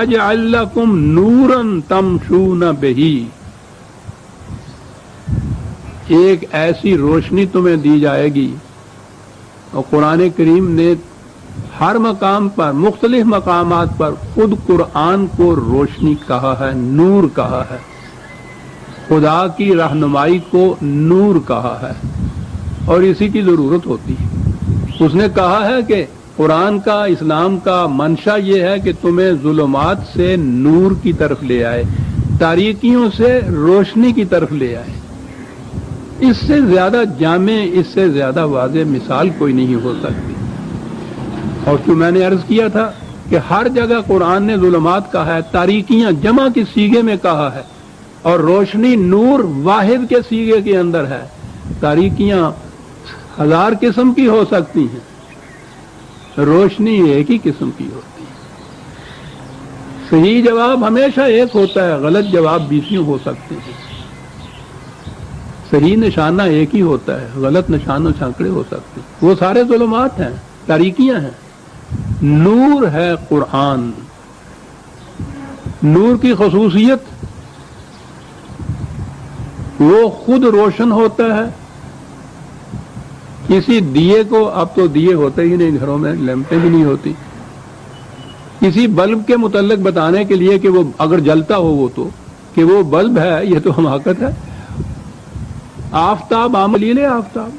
اجعل لکم نورا تمشون بہی، ایک ایسی روشنی تمہیں دی جائے گی. اور قرآن کریم نے ہر مقام پر، مختلف مقامات پر خود قرآن کو روشنی کہا ہے، نور کہا ہے، خدا کی رہنمائی کو نور کہا ہے، اور اسی کی ضرورت ہوتی ہے. اس نے کہا ہے کہ قرآن کا، اسلام کا منشا یہ ہے کہ تمہیں ظلمات سے نور کی طرف لے آئے، تاریکیوں سے روشنی کی طرف لے آئے. اس سے زیادہ جامع، اس سے زیادہ واضح مثال کوئی نہیں ہو سکتی. اور جو میں نے عرض کیا تھا کہ ہر جگہ قرآن نے ظلمات کہا ہے، تاریکیاں جمع کے صیغے میں کہا ہے، اور روشنی نور واحد کے صیغے کے اندر ہے. تاریکیاں ہزار قسم کی ہو سکتی ہیں، روشنی ایک ہی قسم کی ہوتی ہے. صحیح جواب ہمیشہ ایک ہوتا ہے، غلط جواب 20 ہو سکتے ہیں. صحیح نشانہ ایک ہی ہوتا ہے، غلط نشانہ سینکڑے ہو سکتے ہیں. وہ سارے ظلمات ہیں، تاریکیاں ہیں. نور ہے قرآن. نور کی خصوصیت وہ خود روشن ہوتا ہے. کسی دیے کو، اب تو دیے ہوتے ہی نہیں گھروں میں، لیمپیں بھی نہیں ہوتی. کسی بلب کے متعلق بتانے کے لیے کہ وہ اگر جلتا ہو وہ تو کہ وہ بلب ہے، یہ تو حماقت ہے. آفتاب، عاملیل آفتاب،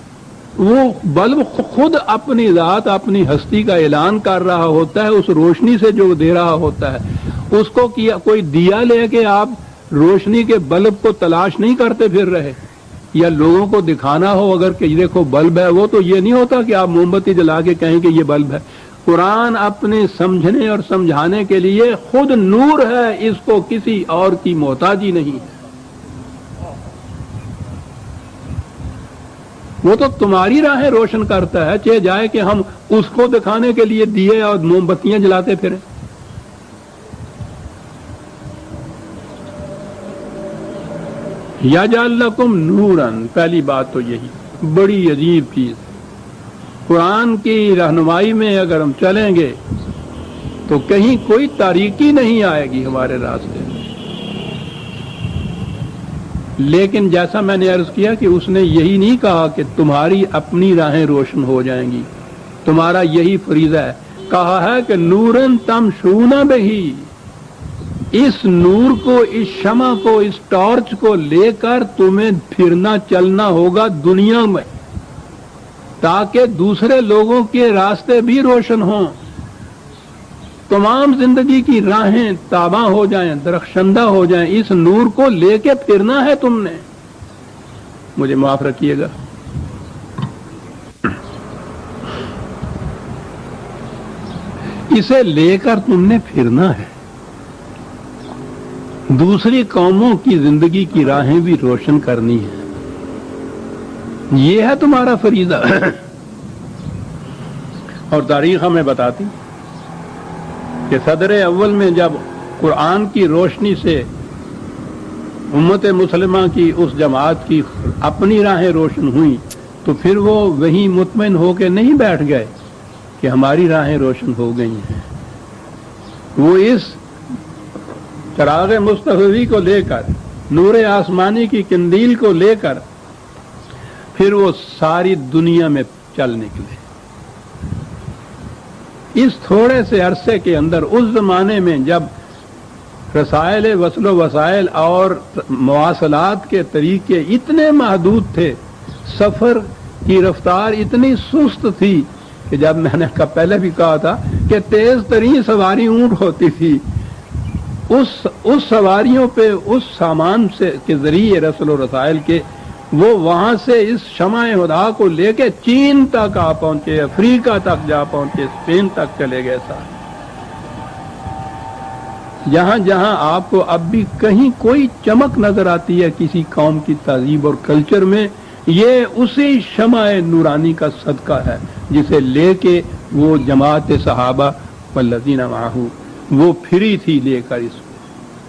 وہ بلب خود اپنی ذات، اپنی ہستی کا اعلان کر رہا ہوتا ہے اس روشنی سے جو دے رہا ہوتا ہے. اس کو کیا کوئی دیا لے کے آپ روشنی کے بلب کو تلاش نہیں کرتے پھر رہے، یا لوگوں کو دکھانا ہو اگر کہ دیکھو بلب ہے، وہ تو یہ نہیں ہوتا کہ آپ موم بتی جلا کے کہیں کہ یہ بلب ہے. قرآن اپنے سمجھنے اور سمجھانے کے لیے خود نور ہے، اس کو کسی اور کی محتاجی نہیں ہے. وہ تو تمہاری راہیں روشن کرتا ہے، چاہے جائے کہ ہم اس کو دکھانے کے لیے دیے اور موم بتیاں جلاتے پھریں. یجعل لکم نورا، پہلی بات تو یہی بڑی عجیب چیز. قرآن کی رہنمائی میں اگر ہم چلیں گے تو کہیں کوئی تاریکی نہیں آئے گی ہمارے راستے میں. لیکن جیسا میں نے عرض کیا کہ اس نے یہی نہیں کہا کہ تمہاری اپنی راہیں روشن ہو جائیں گی، تمہارا یہی فریضہ ہے. کہا ہے کہ نورن تمشون بہی، اس نور کو، اس شمع کو، اس ٹارچ کو لے کر تمہیں پھرنا چلنا ہوگا دنیا میں، تاکہ دوسرے لوگوں کے راستے بھی روشن ہوں، تمام زندگی کی راہیں تاباں ہو جائیں، درخشندہ ہو جائیں. اس نور کو لے کے پھرنا ہے تم نے. مجھے معاف رکھیے گا، اسے لے کر تم نے پھرنا ہے، دوسری قوموں کی زندگی کی راہیں بھی روشن کرنی ہے. یہ ہے تمہارا فریضہ. اور تاریخ ہمیں بتاتی کہ صدر اول میں جب قرآن کی روشنی سے امت مسلمہ کی، اس جماعت کی اپنی راہیں روشن ہوئیں، تو پھر وہ وہیں مطمئن ہو کے نہیں بیٹھ گئے کہ ہماری راہیں روشن ہو گئی ہیں. وہ اس چراغ مصطفی کو لے کر، نور آسمانی کی قندیل کو لے کر، پھر وہ ساری دنیا میں چل نکلے. اس تھوڑے سے عرصے کے اندر، اس زمانے میں جب رسائل وصل و وسائل اور مواصلات کے طریقے اتنے محدود تھے، سفر کی رفتار اتنی سست تھی کہ جب میں نے پہلے بھی کہا تھا کہ تیز ترین سواری اونٹ ہوتی تھی، اس سواریوں پہ، اس سامان سے کے ذریعے رسل و رسائل کے، وہ وہاں سے اس شمع ہدا کو لے کے چین تک آ پہنچے، افریقہ تک جا پہنچے، اسپین تک چلے گئے. سارے جہاں جہاں آپ کو اب بھی کہیں کوئی چمک نظر آتی ہے کسی قوم کی تہذیب اور کلچر میں، یہ اسی شمع نورانی کا صدقہ ہے جسے لے کے وہ جماعت صحابہ والذین معہ وہ پھری تھی. لے کر اس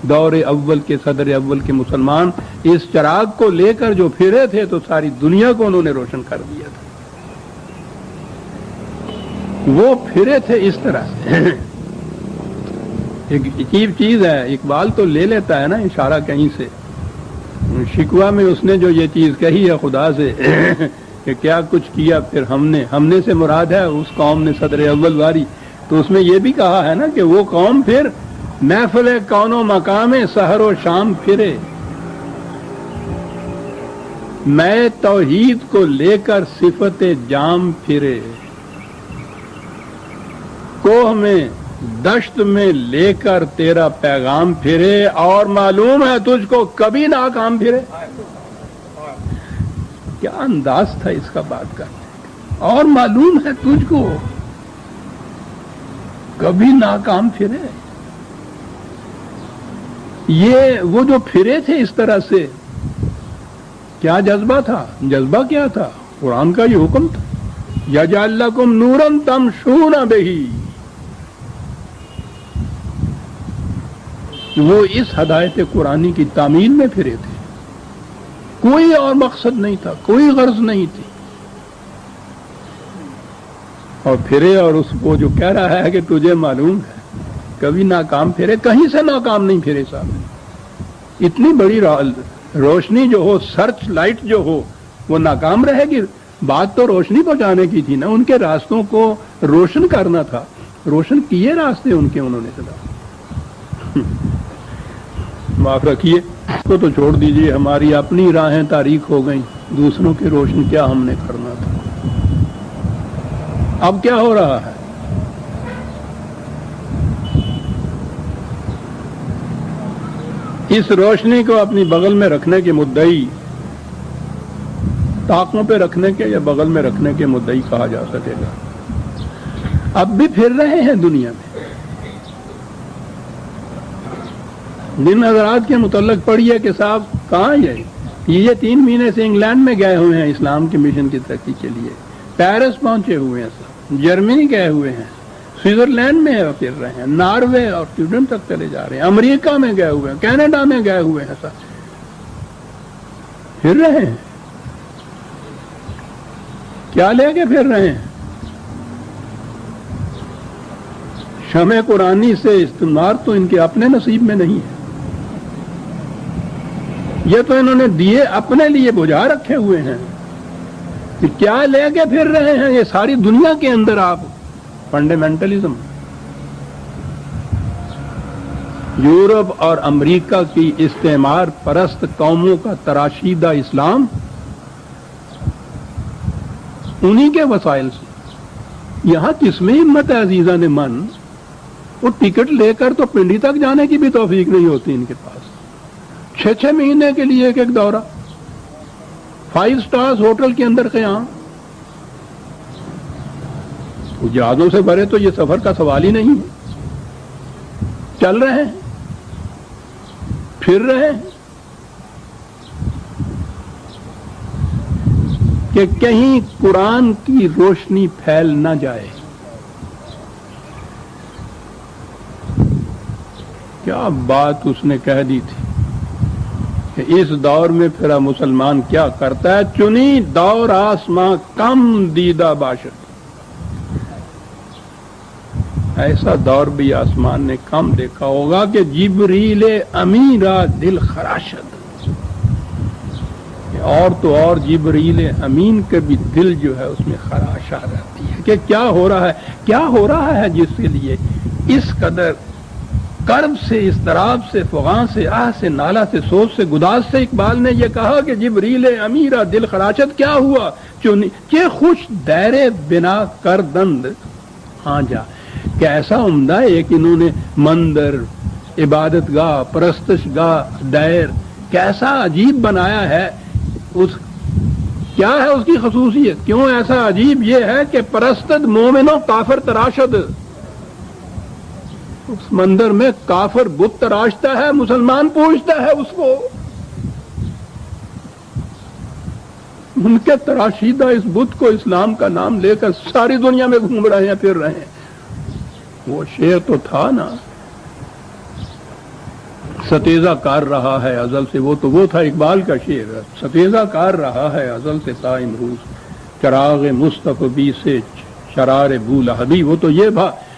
دور اول کے، صدر اول کے مسلمان اس چراغ کو لے کر جو پھرے تھے تو ساری دنیا کو انہوں نے روشن کر دیا تھا. وہ پھرے تھے اس طرح سے ایک عجیب چیز ہے، اقبال تو لے لیتا ہے نا اشارہ کہیں سے، شکوہ میں اس نے جو یہ چیز کہی ہے خدا سے کہ کیا کچھ کیا پھر ہم نے سے مراد ہے اس قوم نے صدر اول واری، تو اس میں یہ بھی کہا ہے نا کہ وہ قوم پھر محفل کون و مقام سحر و شام پھرے، میں توحید کو لے کر صفت جام پھرے، کوہ میں دشت میں لے کر تیرا پیغام پھرے، اور معلوم ہے تجھ کو کبھی ناکام پھرے۔ کیا انداز تھا اس کا بات کرنے کا، اور معلوم ہے تجھ کو کبھی ناکام پھرے۔ یہ وہ جو پھرے تھے اس طرح سے، کیا جذبہ تھا؟ جذبہ کیا تھا؟ قرآن کا یہ حکم تھا، یجعل لکم نورا تمشون بہ، وہ اس ہدایت قرآنی کی تعمیل میں پھرے تھے، کوئی اور مقصد نہیں تھا، کوئی غرض نہیں تھی، اور پھرے، اور اس کو جو کہہ رہا ہے کہ تجھے معلوم ہے کبھی ناکام پھرے، کہیں سے ناکام نہیں پھرے صاحب۔ اتنی بڑی روشنی جو ہو، سرچ لائٹ جو ہو، وہ ناکام رہے گی؟ بات تو روشنی پہنچانے کی تھی نا، ان کے راستوں کو روشن کرنا تھا، روشن کیے راستے ان کے، انہوں نے چلا۔ معاف رکھیے، اس کو تو چھوڑ دیجیے، ہماری اپنی راہیں تاریک ہو گئیں، دوسروں کی روشن کیا ہم نے کرنا تھا۔ اب کیا ہو رہا ہے؟ اس روشنی کو اپنی بغل میں رکھنے کے مدعی، طاقوں پہ رکھنے کے یا بغل میں رکھنے کے مدعی کہا جا سکے گا، اب بھی پھر رہے ہیں دنیا میں۔ جن حضرات کے متعلق پڑھیے کہ صاحب کہاں یہ 3 مہینے سے انگلینڈ میں گئے ہوئے ہیں اسلام کے مشن کی ترقی کے لیے، پیرس پہنچے ہوئے ہیں صاحب، جرمنی گئے ہوئے ہیں، سوئٹزرلینڈ میں پھر رہے ہیں، ناروے اور سویڈن تک چلے جا رہے ہیں، امریکہ میں گئے ہوئے ہیں، کینیڈا میں گئے ہوئے ہیں صاحب، پھر رہے ہیں۔ کیا لے کے پھر رہے ہیں؟ شمع قرآنی سے استعمار تو ان کے اپنے نصیب میں نہیں ہے، یہ تو انہوں نے دیے اپنے لیے بجھا رکھے ہوئے ہیں، کہ کیا لے کے پھر رہے ہیں؟ یہ ساری دنیا کے اندر آپ فنڈامنٹلزم، یورپ اور امریکہ کی استعمار پرست قوموں کا تراشیدہ اسلام، انہی کے وسائل سے۔ یہاں کس میں ہمت ہے عزیزہ نے من؟ وہ ٹکٹ لے کر تو پنڈی تک جانے کی بھی توفیق نہیں ہوتی ان کے پاس، 6 مہینے کے لیے ایک دورہ، 5 سٹارز ہوٹل کے اندر قیام، جہازوں سے بھرے تو یہ سفر کا سوال ہی نہیں ہے، چل رہے ہیں، پھر رہے ہیں، کہ کہیں قرآن کی روشنی پھیل نہ جائے۔ کیا بات اس نے کہہ دی تھی کہ اس دور میں پھر مسلمان کیا کرتا ہے، چنی دور آسماں کم دیدہ باشد، ایسا دور بھی آسمان نے کم دیکھا ہوگا کہ جبریل امین را دل خراشد، اور تو اور جبریل امین کے بھی دل جو ہے اس میں خراشا رہتی ہے کہ کیا ہو رہا ہے، کیا ہو رہا ہے، جس کے لیے اس قدر کرب سے، اضطراب سے، فغاں سے، آہ سے، نالہ سے، سوچ سے، گداز سے اقبال نے یہ کہا کہ جبریل امیرا دل خراشد، کیا ہوا کہ خوش دیر بنا کر دند ہاں جا، کہ ایسا عمدہ ایک انہوں نے مندر، عبادت گاہ، پرستش گاہ، دیر کیسا عجیب بنایا ہے، کیا ہے اس کی خصوصیت، کیوں ایسا عجیب؟ یہ ہے کہ پرستد مومنوں کافر تراشد، اس مندر میں کافر بت تراشتا ہے، مسلمان پوجتا ہے اس کو، ان کے تراشیدہ اس بت کو اسلام کا نام لے کر ساری دنیا میں گھوم رہے ہیں، پھر رہے ہیں۔ وہ شعر تو تھا نا، ستیزہ کار رہا ہے ازل سے، وہ تھا اقبال کا شعر، ستیزہ کار رہا ہے ازل سے تا امروز، چراغ مصطفی سے شرار بو لہبی، وہ تو یہ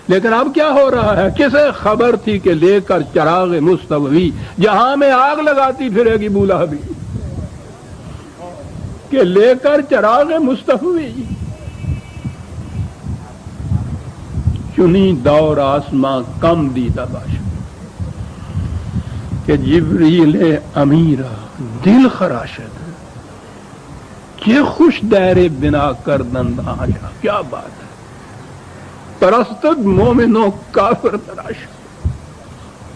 لیکن اب کیا ہو رہا ہے؟ کسے خبر تھی کہ لے کر چراغ مستوی جہاں میں آگ لگاتی پھرے گی بولا بھی، کہ لے کر چراغ مستوی چنی دور آسماں کم دیدہ باش، کہ جبریل امیرہ دل خراشد کہ خوش دیر بنا کردند آیا. کیا بات ہے، پرستد مومنوں کافر تراش.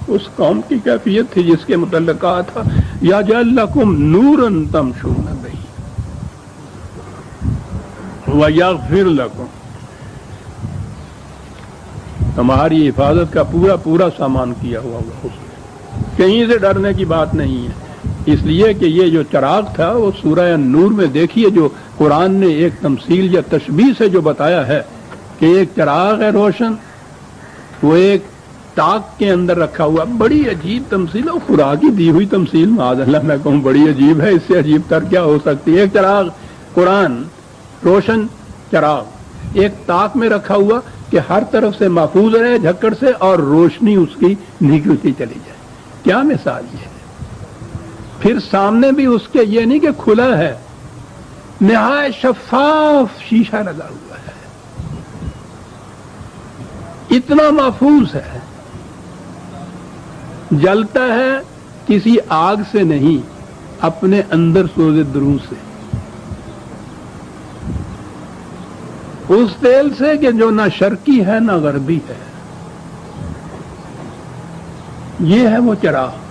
اس قوم کی کیفیت تھی جس کے متعلق کہا تھا یا جعل لکم نورا تمشون بہ ویغفر لکم. تمہاری حفاظت کا پورا پورا سامان کیا ہوا ہوگا، کہیں سے ڈرنے کی بات نہیں ہے. اس لیے کہ یہ جو چراغ تھا وہ سورہ نور میں دیکھیے، جو قرآن نے ایک تمثیل یا تشبیہ سے جو بتایا ہے کہ ایک چراغ ہے روشن، وہ ایک تاک کے اندر رکھا ہوا. بڑی عجیب تمثیل، اور خدا کی دی ہوئی تمثیل، معاذ اللہ میں کہوں بڑی عجیب ہے، اس سے عجیب تر کیا ہو سکتی ہے. ایک چراغ قرآن روشن چراغ ایک تاک میں رکھا ہوا کہ ہر طرف سے محفوظ رہے جھکڑ سے اور روشنی اس کی نکلتی چلی جائے. کیا مثال یہ ہے. پھر سامنے بھی اس کے یہ نہیں کہ کھلا ہے، نہایت شفاف شیشہ لگا ہوا ہے، اتنا محفوظ ہے، جلتا ہے کسی آگ سے نہیں، اپنے اندر سوز دروں سے، اس تیل سے کہ جو نہ شرقی ہے نہ غربی ہے. یہ ہے وہ چراغ.